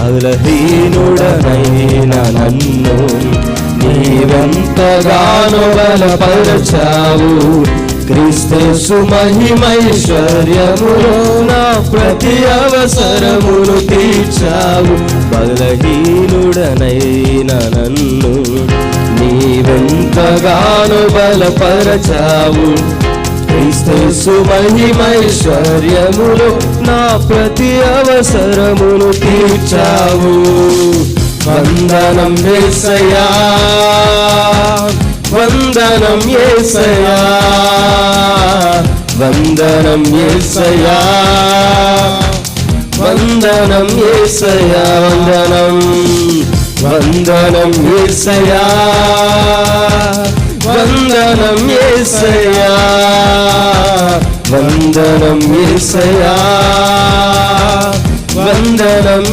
బలహీనుడనైన నన్ను నీవెంతగానో బలపరచావు. క్రీస్తు మహిమైశ్వర్యములో నా ప్రతి అవసరమును తీర్చావు. బలహీనుడనైన నన్ను నీవెంతగానో బలపరచావు. క్రీస్తు మహిమైశ్వర్యములో నా ప్రతి అవసరమును తీర్చావు. వందనం యేసయ్యా, వందనం యేసయ్యా, వందనం యేసయ్యా, వందనం యేసయ్యా, వందనం, వందనం యేసయ్యా, వందనం యేసయ్యా, వందనం యేసయ్యా, వందనం